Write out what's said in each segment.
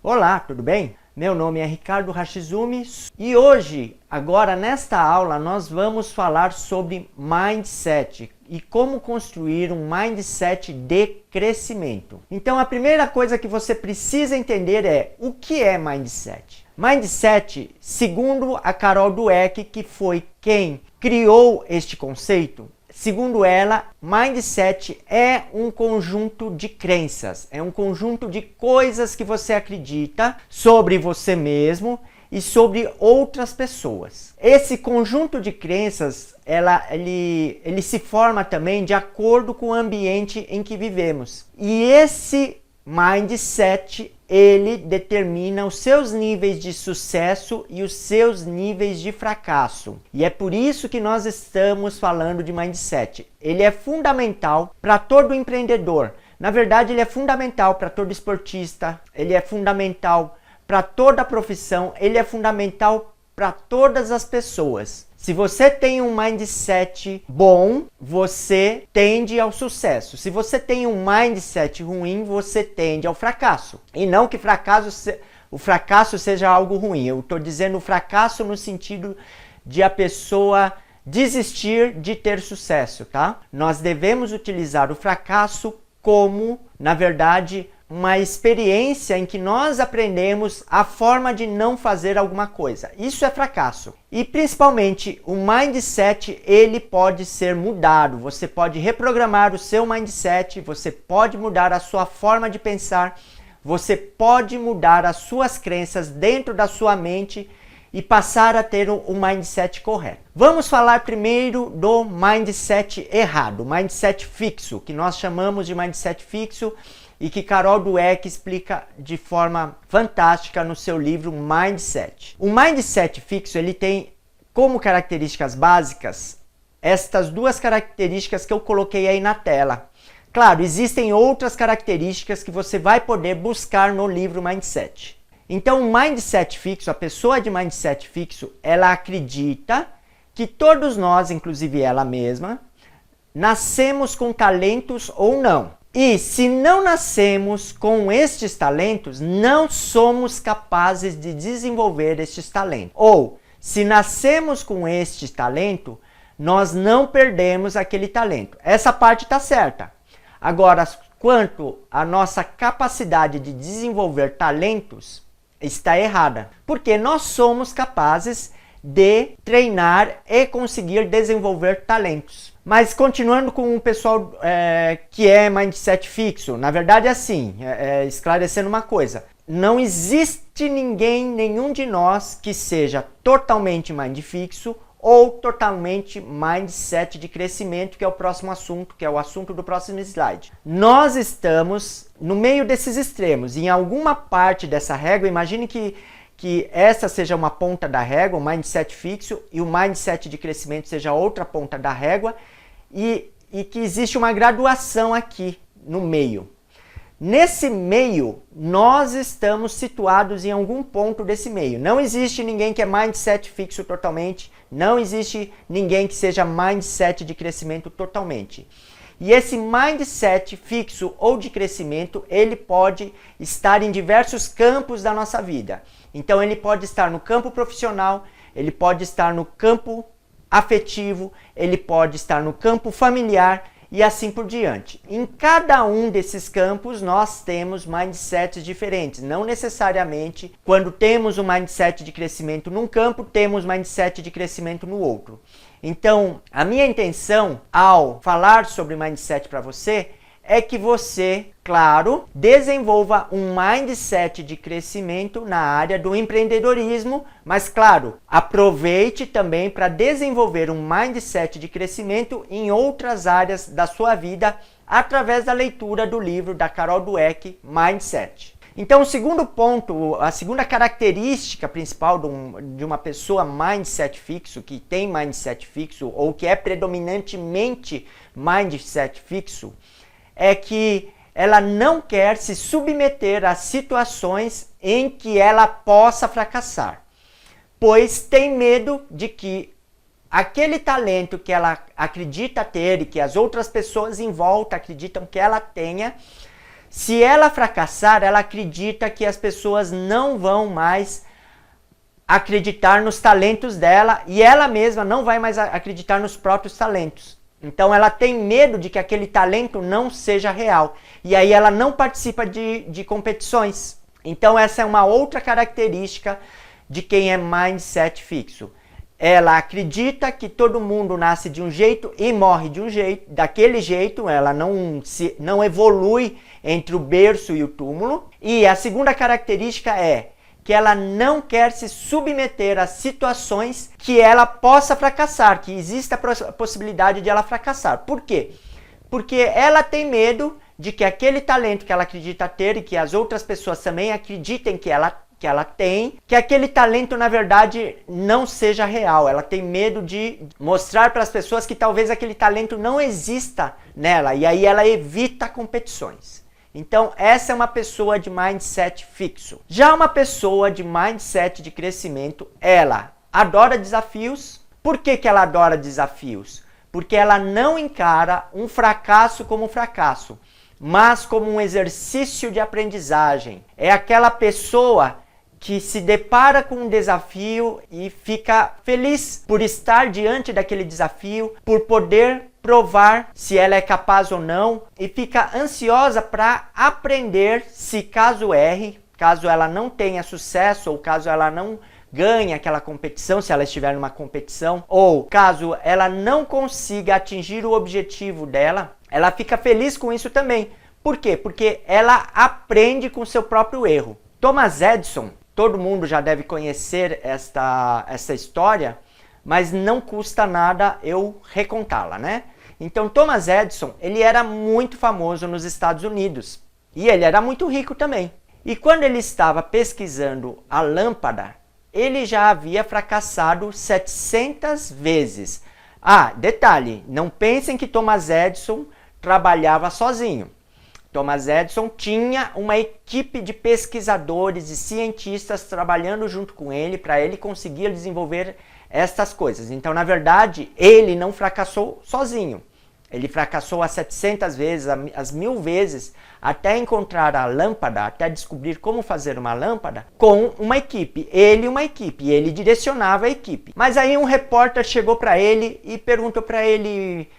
Olá, tudo bem? Meu nome é Ricardo Hashizumi e hoje, agora nesta aula, nós vamos falar sobre mindset e como construir um mindset de crescimento. Então, a primeira coisa que você precisa entender é o que é mindset. Mindset, segundo a Carol Dweck, que foi quem criou este conceito, segundo ela, mindset é um conjunto de crenças, é um conjunto de coisas que você acredita sobre você mesmo e sobre outras pessoas. Esse conjunto de crenças, ele se forma também de acordo com o ambiente em que vivemos. E esse mindset, ele determina os seus níveis de sucesso e os seus níveis de fracasso. E é por isso que nós estamos falando de mindset. Ele é fundamental para todo empreendedor. Na verdade, ele é fundamental para todo esportista, ele é fundamental para toda profissão, ele é fundamental para todas as pessoas. Se você tem um mindset bom, você tende ao sucesso. Se você tem um mindset ruim, você tende ao fracasso. E não que o fracasso seja algo ruim. Eu estou dizendo fracasso no sentido de a pessoa desistir de ter sucesso, tá? Nós devemos utilizar o fracasso como, na verdade, uma experiência em que nós aprendemos a forma de não fazer alguma coisa. Isso é fracasso. E principalmente o mindset, ele pode ser mudado. Você pode reprogramar o seu mindset, você pode mudar a sua forma de pensar, você pode mudar as suas crenças dentro da sua mente e passar a ter um mindset correto. Vamos falar primeiro do mindset errado, mindset fixo, que nós chamamos de mindset fixo, e que Carol Dweck explica de forma fantástica no seu livro Mindset. O mindset fixo, ele tem como características básicas estas duas características que eu coloquei aí na tela. Claro, existem outras características que você vai poder buscar no livro Mindset. Então, o mindset fixo, a pessoa de mindset fixo, ela acredita que todos nós, inclusive ela mesma, nascemos com talentos ou não. E se não nascemos com estes talentos, não somos capazes de desenvolver estes talentos. Ou, se nascemos com este talento, nós não perdemos aquele talento. Essa parte está certa. Agora, quanto à nossa capacidade de desenvolver talentos, está errada. Porque nós somos capazes de treinar e conseguir desenvolver talentos. Mas continuando com o pessoal que é mindset fixo, na verdade é assim, esclarecendo uma coisa. Não existe nenhum de nós que seja totalmente mind fixo ou totalmente mindset de crescimento, que é o próximo assunto, que é o assunto do próximo slide. Nós estamos no meio desses extremos. Em alguma parte dessa régua, imagine que essa seja uma ponta da régua, o mindset fixo, e o mindset de crescimento seja outra ponta da régua, e que existe uma graduação aqui no meio. Nesse meio, nós estamos situados em algum ponto desse meio. Não existe ninguém que é mindset fixo totalmente, não existe ninguém que seja mindset de crescimento totalmente. E esse mindset fixo ou de crescimento, ele pode estar em diversos campos da nossa vida. Então ele pode estar no campo profissional, ele pode estar no campo afetivo, ele pode estar no campo familiar e assim por diante. Em cada um desses campos nós temos mindsets diferentes. Não necessariamente quando temos um mindset de crescimento num campo, temos mindset de crescimento no outro. Então, a minha intenção ao falar sobre mindset para você é que você, claro, desenvolva um mindset de crescimento na área do empreendedorismo, mas claro, aproveite também para desenvolver um mindset de crescimento em outras áreas da sua vida através da leitura do livro da Carol Dweck, Mindset. Então, o segundo ponto, a segunda característica principal de uma pessoa mindset fixo, que tem mindset fixo ou que é predominantemente mindset fixo, é que ela não quer se submeter a situações em que ela possa fracassar, pois tem medo de que aquele talento que ela acredita ter e que as outras pessoas em volta acreditam que ela tenha Se ela fracassar, ela acredita que as pessoas não vão mais acreditar nos talentos dela e ela mesma não vai mais acreditar nos próprios talentos. Então ela tem medo de que aquele talento não seja real. E aí ela não participa de competições. Então essa é uma outra característica de quem é mindset fixo. Ela acredita que todo mundo nasce de um jeito e morre de um jeito, daquele jeito, ela não evolui entre o berço e o túmulo. E a segunda característica é que ela não quer se submeter a situações que ela possa fracassar, que exista a possibilidade de ela fracassar. Por quê? Porque ela tem medo de que aquele talento que ela acredita ter e que as outras pessoas também acreditem que ela tem, que aquele talento na verdade não seja real. Ela tem medo de mostrar para as pessoas que talvez aquele talento não exista nela e aí ela evita competições. Então essa é uma pessoa de mindset fixo. Já uma pessoa de mindset de crescimento, ela adora desafios. Por que ela adora desafios? Porque ela não encara um fracasso como um fracasso, mas como um exercício de aprendizagem. É aquela pessoa que se depara com um desafio e fica feliz por estar diante daquele desafio, por poder provar se ela é capaz ou não e fica ansiosa para aprender se caso erre, caso ela não tenha sucesso ou caso ela não ganhe aquela competição, se ela estiver numa competição, ou caso ela não consiga atingir o objetivo dela, ela fica feliz com isso também. Por quê? Porque ela aprende com o seu próprio erro. Thomas Edison, todo mundo já deve conhecer essa história, mas não custa nada eu recontá-la, né? Então, Thomas Edison, ele era muito famoso nos Estados Unidos e ele era muito rico também. E quando ele estava pesquisando a lâmpada, ele já havia fracassado 700 vezes. Ah, detalhe, não pensem que Thomas Edison trabalhava sozinho. Thomas Edison tinha uma equipe de pesquisadores e cientistas trabalhando junto com ele para ele conseguir desenvolver estas coisas. Então, na verdade, ele não fracassou sozinho. Ele fracassou as 700 vezes, as 1000 vezes, até encontrar a lâmpada, até descobrir como fazer uma lâmpada com uma equipe. Ele e uma equipe, e ele direcionava a equipe. Mas aí um repórter chegou para ele e perguntou para ele,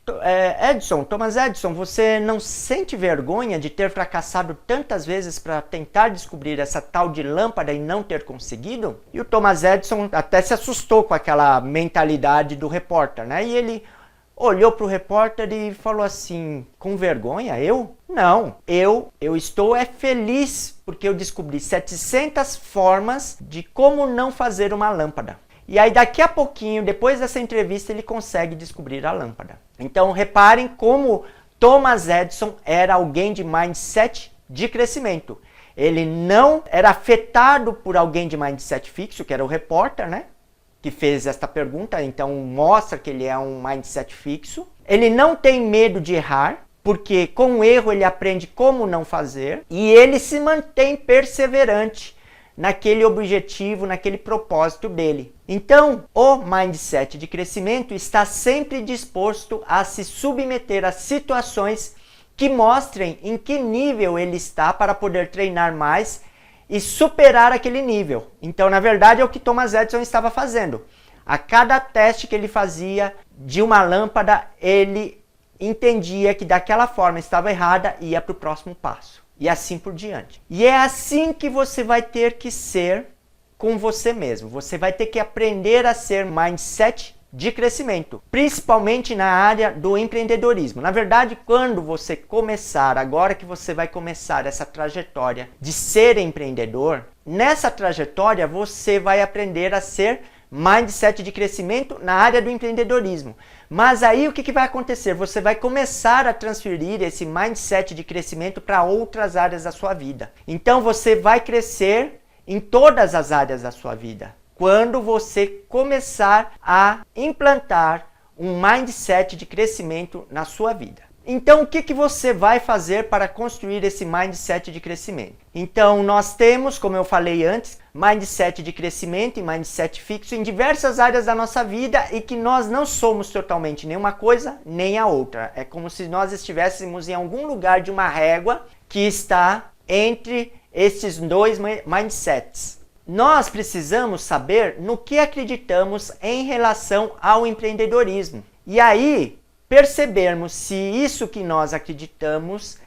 Thomas Edison, você não sente vergonha de ter fracassado tantas vezes para tentar descobrir essa tal de lâmpada e não ter conseguido? E o Thomas Edison até se assustou com aquela mentalidade do repórter, né? E ele olhou para o repórter e falou assim, com vergonha, eu? Não, eu estou feliz porque eu descobri 700 formas de como não fazer uma lâmpada. E aí daqui a pouquinho, depois dessa entrevista, ele consegue descobrir a lâmpada. Então reparem como Thomas Edison era alguém de mindset de crescimento. Ele não era afetado por alguém de mindset fixo, que era o repórter, né? Que fez esta pergunta, então mostra que ele é um mindset fixo. Ele não tem medo de errar, porque com o erro ele aprende como não fazer, e ele se mantém perseverante naquele objetivo, naquele propósito dele. Então, o mindset de crescimento está sempre disposto a se submeter a situações que mostrem em que nível ele está para poder treinar mais e superar aquele nível. Então, na verdade, é o que Thomas Edison estava fazendo. A cada teste que ele fazia de uma lâmpada, ele entendia que daquela forma estava errada e ia para o próximo passo. E assim por diante. E é assim que você vai ter que ser com você mesmo. Você vai ter que aprender a ser mindset de crescimento, principalmente na área do empreendedorismo. Na verdade, quando você começar, agora que você vai começar essa trajetória de ser empreendedor, nessa trajetória você vai aprender a ser mindset de crescimento na área do empreendedorismo. Mas aí o que vai acontecer? Você vai começar a transferir esse mindset de crescimento para outras áreas da sua vida. Então você vai crescer em todas as áreas da sua vida quando você começar a implantar um mindset de crescimento na sua vida. Então, o que você vai fazer para construir esse mindset de crescimento? Então, nós temos, como eu falei antes, mindset de crescimento e mindset fixo em diversas áreas da nossa vida e que nós não somos totalmente nenhuma coisa nem a outra. É como se nós estivéssemos em algum lugar de uma régua que está entre esses dois mindsets. Nós precisamos saber no que acreditamos em relação ao empreendedorismo. E aí, percebermos se isso que nós acreditamos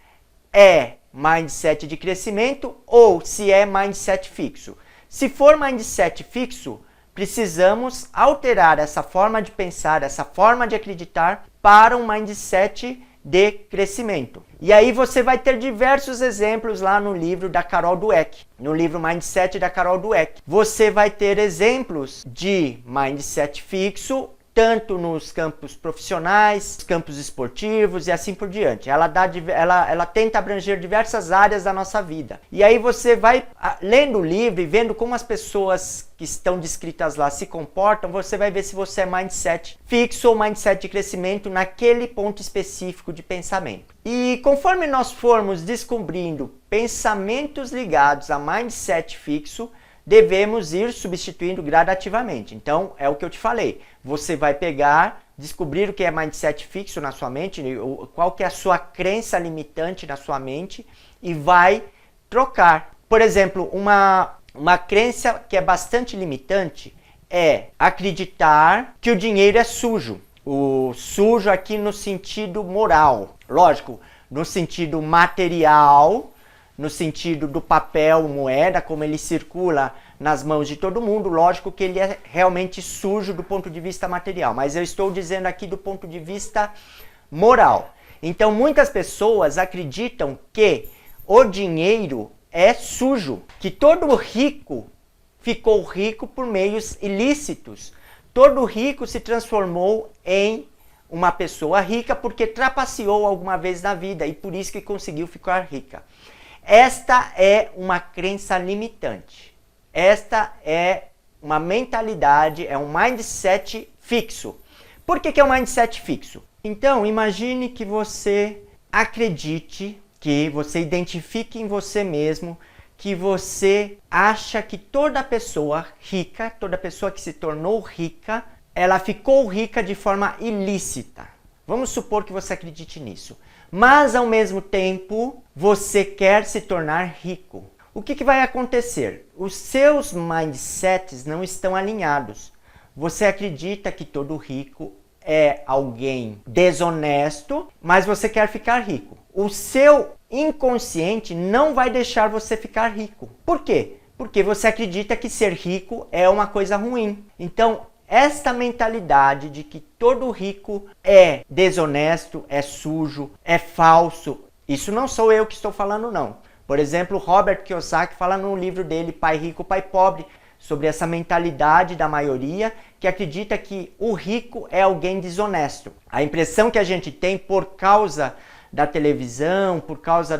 é mindset de crescimento ou se é mindset fixo. Se for mindset fixo, precisamos alterar essa forma de pensar, essa forma de acreditar para um mindset de crescimento. E aí você vai ter diversos exemplos lá no livro da Carol Dweck, no livro Mindset da Carol Dweck. Você vai ter exemplos de mindset fixo, tanto nos campos profissionais, campos esportivos e assim por diante. Ela tenta abranger diversas áreas da nossa vida. E aí você vai, lendo o livro e vendo como as pessoas que estão descritas lá se comportam, você vai ver se você é mindset fixo ou mindset de crescimento naquele ponto específico de pensamento. E conforme nós formos descobrindo pensamentos ligados a mindset fixo, devemos ir substituindo gradativamente. Então, é o que eu te falei. Você vai pegar, descobrir o que é mindset fixo na sua mente, qual que é a sua crença limitante na sua mente e vai trocar. Por exemplo, uma crença que é bastante limitante é acreditar que o dinheiro é sujo. O sujo aqui no sentido moral. Lógico, no sentido material, no sentido do papel, moeda, como ele circula nas mãos de todo mundo, lógico que ele é realmente sujo do ponto de vista material, mas eu estou dizendo aqui do ponto de vista moral. Então, muitas pessoas acreditam que o dinheiro é sujo, que todo rico ficou rico por meios ilícitos. Todo rico se transformou em uma pessoa rica porque trapaceou alguma vez na vida e por isso que conseguiu ficar rica. Esta é uma crença limitante. Esta é uma mentalidade, é um mindset fixo. Por que é um mindset fixo? Então, imagine que você acredite, que você identifique em você mesmo, que você acha que toda pessoa rica, toda pessoa que se tornou rica, ela ficou rica de forma ilícita. Vamos supor que você acredite nisso. Mas, ao mesmo tempo, você quer se tornar rico. O que vai acontecer? Os seus mindsets não estão alinhados. Você acredita que todo rico é alguém desonesto, mas você quer ficar rico. O seu inconsciente não vai deixar você ficar rico. Por quê? Porque você acredita que ser rico é uma coisa ruim. Então, esta mentalidade de que todo rico é desonesto, é sujo, é falso, isso não sou eu que estou falando, não. Por exemplo, Robert Kiyosaki fala no livro dele, Pai Rico, Pai Pobre, sobre essa mentalidade da maioria que acredita que o rico é alguém desonesto. A impressão que a gente tem por causa da televisão, por causa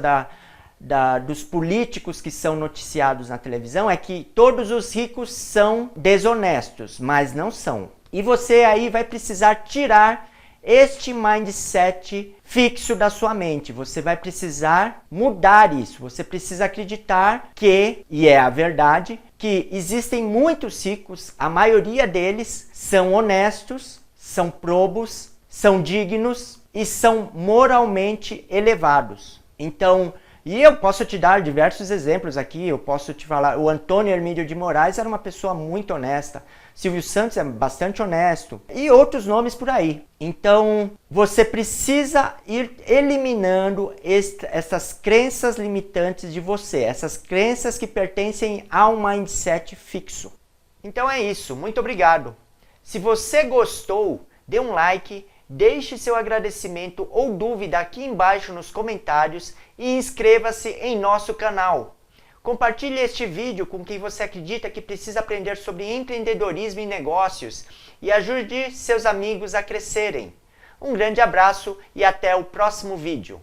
dos políticos que são noticiados na televisão é que todos os ricos são desonestos, mas não são. E você aí vai precisar tirar este mindset fixo da sua mente. Você vai precisar mudar isso. Você precisa acreditar que, e é a verdade, que existem muitos ricos, a maioria deles são honestos, são probos, são dignos e são moralmente elevados. Então, e eu posso te dar diversos exemplos aqui, eu posso te falar, o Antônio Hermídio de Moraes era uma pessoa muito honesta, Silvio Santos é bastante honesto, e outros nomes por aí. Então, você precisa ir eliminando essas crenças limitantes de você, essas crenças que pertencem a um mindset fixo. Então é isso, muito obrigado. Se você gostou, dê um like, deixe seu agradecimento ou dúvida aqui embaixo nos comentários e inscreva-se em nosso canal. Compartilhe este vídeo com quem você acredita que precisa aprender sobre empreendedorismo e negócios e ajude seus amigos a crescerem. Um grande abraço e até o próximo vídeo.